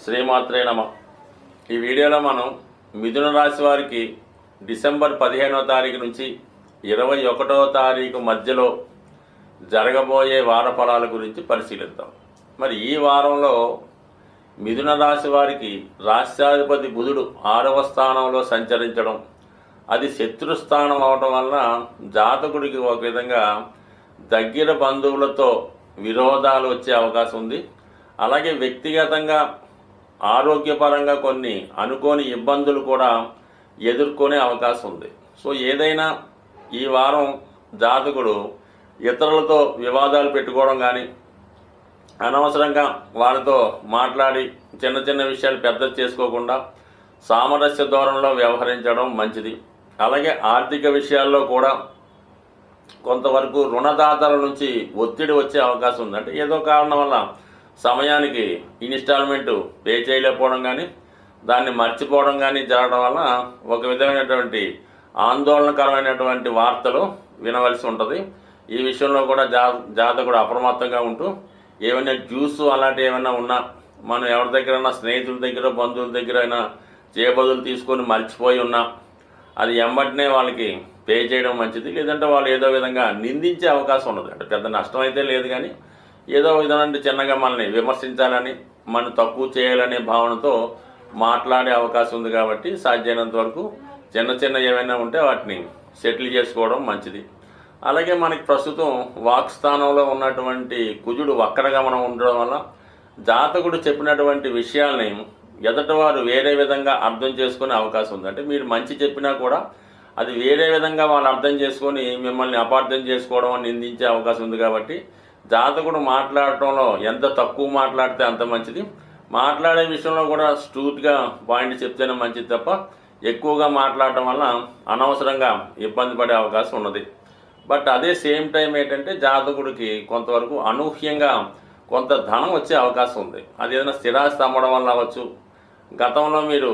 శ్రీమాత్రే నమ. ఈ వీడియోలో మనం మిథున రాశి వారికి డిసెంబర్ 15వ తారీఖు నుంచి 21వ తారీఖు మధ్యలో జరగబోయే వార ఫలాల గురించి పరిశీలిద్దాం. మరి ఈ వారంలో మిథున రాశి వారికి రాష్ట్రాధిపతి బుధుడు 6వ స్థానంలో సంచరించడం, అది శత్రుస్థానం అవడం వలన జాతకుడికి ఒక విధంగా దగ్గర బంధువులతో విరోధాలు వచ్చే అవకాశం ఉంది. అలాగే వ్యక్తిగతంగా ఆరోగ్యపరంగా కొన్ని అనుకోని ఇబ్బందులు కూడా ఎదుర్కొనే అవకాశం ఉంది. సో ఏదైనా ఈ వారం జాతకుడు ఇతరులతో వివాదాలు పెట్టుకోవడం కానీ, అనవసరంగా వాళ్ళతో మాట్లాడి చిన్న చిన్న విషయాలు పెద్ద చేసుకోకుండా సామరస్య ధోరణిలో వ్యవహరించడం మంచిది. అలాగే ఆర్థిక విషయాల్లో కూడా కొంతవరకు రుణదాతల నుంచి ఒత్తిడి వచ్చే అవకాశం ఉంది. అంటే ఏదో కారణం వల్ల సమయానికి ఇన్స్టాల్మెంటు పే చేయలేకపోవడం కానీ, దాన్ని మర్చిపోవడం కానీ జరగడం వల్ల ఒక విధమైనటువంటి ఆందోళనకరమైనటువంటి వార్తలు వినవలసి ఉంటుంది. ఈ విషయంలో కూడా జాతకుడు అప్రమత్తంగా ఉంటూ ఏమైనా జ్యూస్ అలాంటివి ఏమైనా ఉన్నా, మనం ఎవరి దగ్గరైనా స్నేహితుల దగ్గర బంధువుల దగ్గర అయినా చేయబదులు తీసుకొని మర్చిపోయి ఉన్నా అది ఎంబటినే వాళ్ళకి పే చేయడం మంచిది. లేదంటే వాళ్ళు ఏదో విధంగా నిందించే అవకాశం ఉండదు. అంటే పెద్ద నష్టం అయితే లేదు, కానీ ఏదో విధంగా చిన్నగా మనల్ని విమర్శించాలని, మనం తక్కువ చేయాలనే భావనతో మాట్లాడే అవకాశం ఉంది. కాబట్టి సాధ్యమైనంత వరకు చిన్న చిన్న ఏమైనా ఉంటే వాటిని సెటిల్ చేసుకోవడం మంచిది. అలాగే మనకి ప్రస్తుతం వాక్ స్థానంలో ఉన్నటువంటి కుజుడు వక్రగమనం ఉండడం వల్ల జాతకుడు చెప్పినటువంటి విషయాల్ని ఎదటివారు వేరే విధంగా అర్థం చేసుకునే అవకాశం ఉంది. అంటే మీరు మంచి చెప్పినా కూడా అది వేరే విధంగా వాళ్ళు అర్థం చేసుకొని మిమ్మల్ని అపార్థం చేసుకోవడం నిందించే అవకాశం ఉంది. కాబట్టి జాతకుడు మాట్లాడటంలో ఎంత తక్కువ మాట్లాడితే అంత మంచిది. మాట్లాడే విషయంలో కూడా స్ట్రూట్గా పాయింట్ చెప్తేనే మంచిది తప్ప ఎక్కువగా మాట్లాడటం వల్ల అనవసరంగా ఇబ్బంది పడే అవకాశం ఉన్నది. బట్ అదే సేమ్ టైం ఏంటంటే జాతకుడికి కొంతవరకు అనూహ్యంగా కొంత ధనం వచ్చే అవకాశం ఉంది. అది ఏదైనా స్థిరాస్తి అమ్మడం వల్ల అవ్వచ్చు, గతంలో మీరు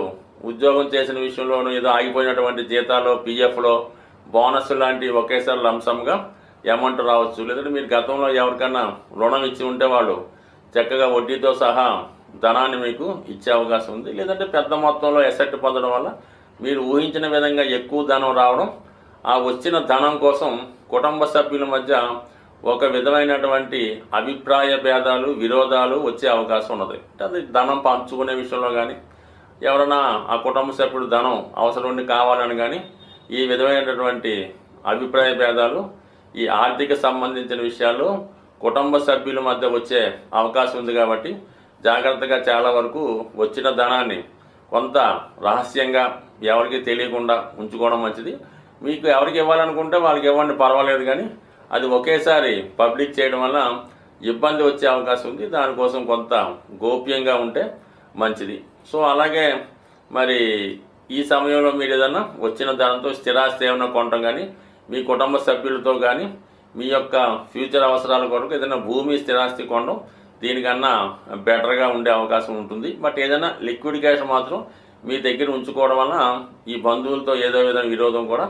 ఉద్యోగం చేసిన విషయంలోనూ ఏదో ఆగిపోయినటువంటి జీతాలు, పిఎఫ్లో బోనస్ లాంటివి ఒకేసారి లంసంగా అమౌంట్ రావచ్చు. లేదంటే మీరు గతంలో ఎవరికైనా రుణం ఇచ్చి ఉంటే వాళ్ళు చక్కగా వడ్డీతో సహా ధనాన్ని మీకు ఇచ్చే అవకాశం ఉంది. లేదంటే పెద్ద మొత్తంలో ఎసెట్ పొందడం వల్ల మీరు ఊహించిన విధంగా ఎక్కువ ధనం రావడం, ఆ వచ్చిన ధనం కోసం కుటుంబ సభ్యుల మధ్య ఒక విధమైనటువంటి అభిప్రాయ భేదాలు, విరోధాలు వచ్చే అవకాశం ఉన్నది. అంటే అది ధనం పంచుకునే విషయంలో కానీ, ఎవరైనా ఆ కుటుంబ సభ్యుడు ధనం అవసరం ఉండి కావాలని కానీ, ఈ విధమైనటువంటి అభిప్రాయ భేదాలు ఈ ఆర్థిక సంబంధించిన విషయాలు కుటుంబ సభ్యుల మధ్య వచ్చే అవకాశం ఉంది. కాబట్టి జాగ్రత్తగా చాలా వరకు వచ్చిన ధనాన్ని కొంత రహస్యంగా ఎవరికి తెలియకుండా ఉంచుకోవడం మంచిది. మీకు ఎవరికి ఇవ్వాలనుకుంటే వాళ్ళకి ఇవ్వండి, పర్వాలేదు, కానీ అది ఒకేసారి పబ్లిక్ చేయడం వల్ల ఇబ్బంది వచ్చే అవకాశం ఉంది. దానికోసం కొంత గోప్యంగా ఉంటే మంచిది. సో అలాగే మరి ఈ సమయంలో మీరు ఏదైనా వచ్చిన ధనంతో స్థిరాస్తి ఏమైనా కొనడం కానీ, మీ కుటుంబ సభ్యులతో కానీ మీ యొక్క ఫ్యూచర్ అవసరాల కొరకు ఏదైనా భూమి స్థిరాస్తి కొనడం దీనికన్నా బెటర్గా ఉండే అవకాశం ఉంటుంది. బట్ ఏదైనా లిక్విడ్ క్యాష్ మాత్రం మీ దగ్గర ఉంచుకోవడం వలన ఈ బంధువులతో ఏదో విధంగా విరోధం కూడా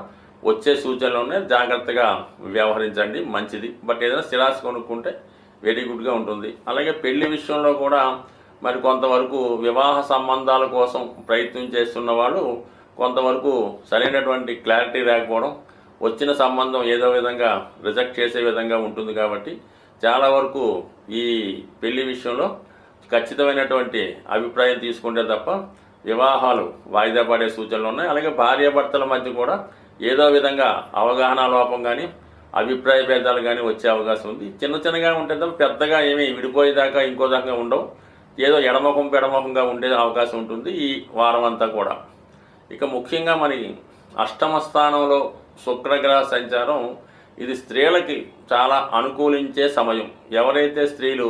వచ్చే సూచనలు ఉన్నాయి. జాగ్రత్తగా వ్యవహరించండి, మంచిది. బట్ ఏదైనా స్థిరాస్తి కొనుక్కుంటే వెరీ గుడ్గా ఉంటుంది. అలాగే పెళ్లి విషయంలో కూడా మరి కొంతవరకు వివాహ సంబంధాల కోసం ప్రయత్నం చేస్తున్న వాళ్ళు కొంతవరకు సరైనటువంటి క్లారిటీ లేకపోవడం, వచ్చిన సంబంధం ఏదో విధంగా రిజెక్ట్ చేసే విధంగా ఉంటుంది. కాబట్టి చాలా వరకు ఈ పెళ్లి విషయంలో ఖచ్చితమైనటువంటి అభిప్రాయం తీసుకుంటే తప్ప వివాహాలు వాయిదా పడే సూచనలు ఉన్నాయి. అలాగే భార్యాభర్తల మధ్య కూడా ఏదో విధంగా అవగాహన లోపం కానీ, అభిప్రాయ భేదాలు కానీ వచ్చే అవకాశం ఉంది. చిన్న చిన్నగా ఉంటే తప్ప పెద్దగా ఏమీ విడిపోయేదాకా ఇంకో దాకా ఉండవు. ఏదో ఎడముఖం పెడముఖంగా ఉండే అవకాశం ఉంటుంది ఈ వారం అంతా కూడా. ఇక ముఖ్యంగా మరి అష్టమ స్థానంలో శుక్రగ్రహ సంచారం, ఇది స్త్రీలకి చాలా అనుకూలించే సమయం. ఎవరైతే స్త్రీలు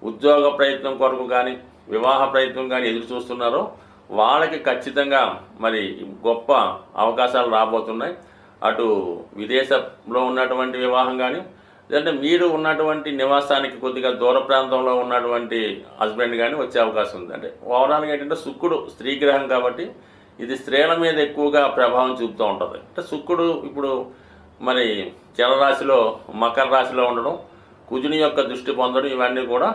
ఉద్యోగ ప్రయత్నం కొరకు కానీ, వివాహ ప్రయత్నం కానీ ఎదురు చూస్తున్నారో వాళ్ళకి ఖచ్చితంగా మరి గొప్ప అవకాశాలు రాబోతున్నాయి. అటు విదేశంలో ఉన్నటువంటి వివాహం కానీ, లేదంటే మీరు ఉన్నటువంటి నివాసానికి కొద్దిగా దూర ప్రాంతంలో ఉన్నటువంటి హస్బెండ్ కానీ వచ్చే అవకాశం ఉంది. అంటే ఓవరాల్గా ఏంటంటే శుక్రుడు స్త్రీ గ్రహం కాబట్టి ఇది స్త్రీల మీద ఎక్కువగా ప్రభావం చూపుతూ ఉంటుంది. అంటే శుక్రుడు ఇప్పుడు మరి జలరాశిలో మకర రాశిలో ఉండడం, కుజుని యొక్క దృష్టి పొందడం, ఇవన్నీ కూడా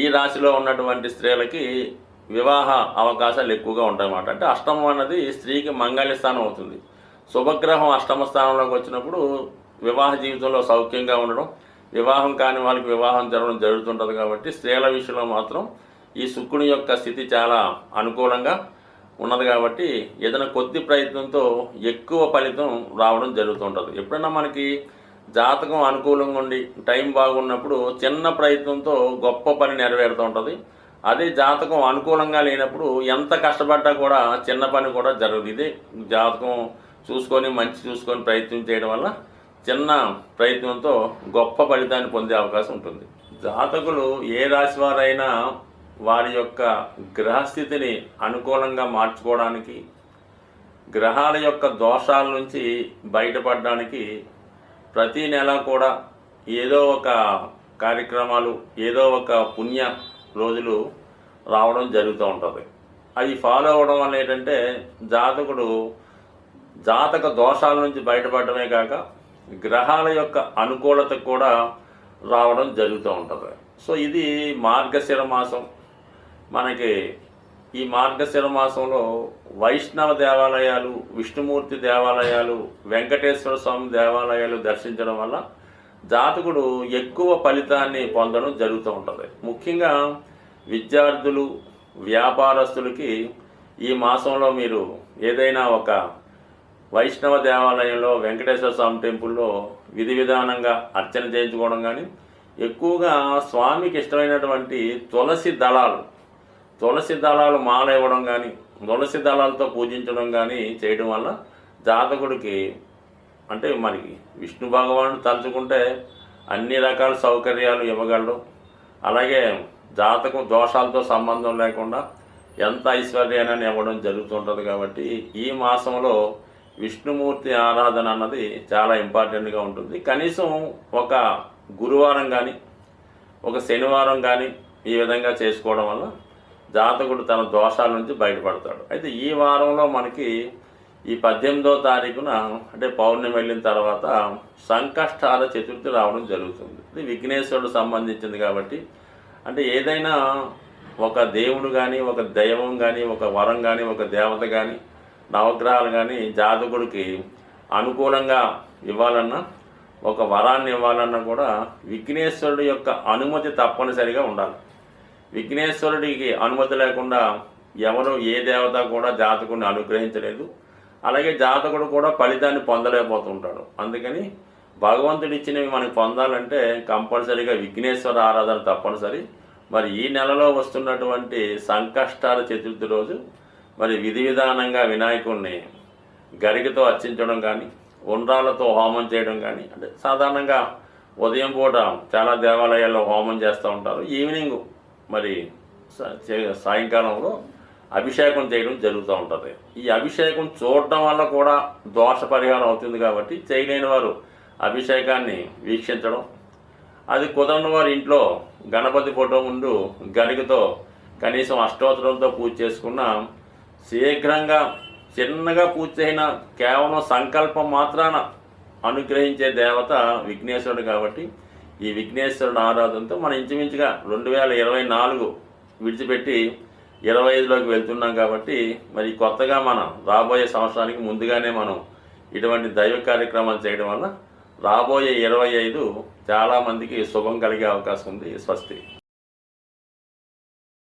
ఈ రాశిలో ఉన్నటువంటి స్త్రీలకి వివాహ అవకాశాలు ఎక్కువగా ఉంటాయన్నమాట. అంటే అష్టమం అన్నది స్త్రీకి మంగళ స్థానం అవుతుంది. శుభగ్రహం అష్టమ స్థానంలోకి వచ్చినప్పుడు వివాహ జీవితంలో సౌఖ్యంగా ఉండడం, వివాహం కాని వాళ్ళకి వివాహం జరగడం జరుగుతుంటుంది. కాబట్టి స్త్రీల విషయంలో మాత్రం ఈ శుక్రుని యొక్క స్థితి చాలా అనుకూలంగా ఉన్నది. కాబట్టి ఏదైనా కొద్ది ప్రయత్నంతో ఎక్కువ ఫలితం రావడం జరుగుతుంటుంది. ఎప్పుడైనా మనకి జాతకం అనుకూలంగా ఉండి టైం బాగున్నప్పుడు చిన్న ప్రయత్నంతో గొప్ప పని నెరవేరుతూ ఉంటుంది. అదే జాతకం అనుకూలంగా లేనప్పుడు ఎంత కష్టపడ్డా కూడా చిన్న పని కూడా జరగదు. ఇదే జాతకం చూసుకొని మంచి చూసుకొని ప్రయత్నం చేయడం వల్ల చిన్న ప్రయత్నంతో గొప్ప ఫలితాన్ని పొందే అవకాశం ఉంటుంది. జాతకులు ఏ రాశి వారైనా వారి యొక్క గ్రహస్థితిని అనుకూలంగా మార్చుకోవడానికి, గ్రహాల యొక్క దోషాల నుంచి బయటపడడానికి ప్రతి నెల కూడా ఏదో ఒక కార్యక్రమాలు, ఏదో ఒక పుణ్య రోజులు రావడం జరుగుతూ ఉంటుంది. అవి ఫాలో అవ్వడం వల్ల ఏంటంటే జాతకుడు జాతక దోషాల నుంచి బయటపడమే కాక గ్రహాల యొక్క అనుకూలత కూడా రావడం జరుగుతూ ఉంటుంది. సో ఇది మార్గశిర మాసం. మనకి ఈ మార్గశిర మాసంలో వైష్ణవ దేవాలయాలు, విష్ణుమూర్తి దేవాలయాలు, వెంకటేశ్వర స్వామి దేవాలయాలు దర్శించడం వల్ల జాతకుడు ఎక్కువ ఫలితాన్ని పొందడం జరుగుతూ ఉంటుంది. ముఖ్యంగా విద్యార్థులు, వ్యాపారస్తులకి ఈ మాసంలో మీరు ఏదైనా ఒక వైష్ణవ దేవాలయంలో, వెంకటేశ్వర స్వామి టెంపుల్లో విధి విధానంగా అర్చన చేయించుకోవడం కానీ, ఎక్కువగా స్వామికి ఇష్టమైనటువంటి తులసి దళాలు మాల ఇవ్వడం కానీ, తులసి దళాలతో పూజించడం కానీ చేయడం వల్ల జాతకుడికి అంటే మనకి విష్ణు భగవానుడు తలుచుకుంటే అన్ని రకాల సౌకర్యాలు ఇవ్వగలడు. అలాగే జాతకం దోషాలతో సంబంధం లేకుండా ఎంత ఐశ్వర్యాన్ని ఇవ్వడం జరుగుతుంటుంది. కాబట్టి ఈ మాసంలో విష్ణుమూర్తి ఆరాధన అన్నది చాలా ఇంపార్టెంట్గా ఉంటుంది. కనీసం ఒక గురువారం కానీ, ఒక శనివారం కానీ ఈ విధంగా చేసుకోవడం వల్ల జాతకుడు తన దోషాల నుంచి బయటపడతాడు. అయితే ఈ వారంలో మనకి ఈ 18వ తారీఖున అంటే పౌర్ణమి వెళ్ళిన తర్వాత సంకష్టాల చతుర్థి రావడం జరుగుతుంది. ఇది విఘ్నేశ్వరుడు సంబంధించింది. కాబట్టి అంటే ఏదైనా ఒక దేవుడు కానీ, ఒక దైవం కానీ, ఒక వరం కానీ, ఒక దేవత కానీ, నవగ్రహాలు కానీ జాతకుడికి అనుకూలంగా ఇవ్వాలన్నా, ఒక వరాన్ని ఇవ్వాలన్నా కూడా విఘ్నేశ్వరుడి యొక్క అనుమతి తప్పనిసరిగా ఉండాలి. విఘ్నేశ్వరుడికి అనుమతి లేకుండా ఎవరు ఏ దేవత కూడా జాతకుడిని అనుగ్రహించలేదు. అలాగే జాతకుడు కూడా ఫలితాన్ని పొందలేకపోతుంటాడు. అందుకని భగవంతుడు ఇచ్చినవి మనకు పొందాలంటే కంపల్సరీగా విఘ్నేశ్వర ఆరాధన తప్పనిసరి. మరి ఈ నెలలో వస్తున్నటువంటి సంకష్టాల చతుర్థి రోజు మరి విధి విధానంగా వినాయకుడిని గరికతో అర్చించడం కానీ, ఉండ్రాలతో హోమం చేయడం కానీ, అంటే సాధారణంగా ఉదయం పూట చాలా దేవాలయాల్లో హోమం చేస్తూ ఉంటారు. ఈవినింగ్ మరి సాయంకాలంలో అభిషేకం చేయడం జరుగుతూ ఉంటుంది. ఈ అభిషేకం చూడటం వల్ల కూడా దోష పరిహారం అవుతుంది. కాబట్టి చేయలేని వారు అభిషేకాన్ని వీక్షించడం, అది కుదరని వారు ఇంట్లో గణపతి ఫోటో ముందు గరికతో కనీసం అష్టోత్తరంతో పూజ చేసుకున్న శీఘ్రంగా చిన్నగా పూజ చేసిన కేవలం సంకల్పం మాత్రాన అనుగ్రహించే దేవత విఘ్నేశ్వరుడు. కాబట్టి ఈ విఘ్నేశ్వరుడు ఆరాధనతో మనం ఇంచుమించుగా 2024 విడిచిపెట్టి 25లోకి వెళ్తున్నాం. కాబట్టి మరి కొత్తగా మనం రాబోయే సంవత్సరానికి ముందుగానే మనం ఇటువంటి దైవ కార్యక్రమాలు చేయడం వల్ల రాబోయే 25 చాలామందికి శుభం కలిగే అవకాశం ఉంది. స్వస్తి.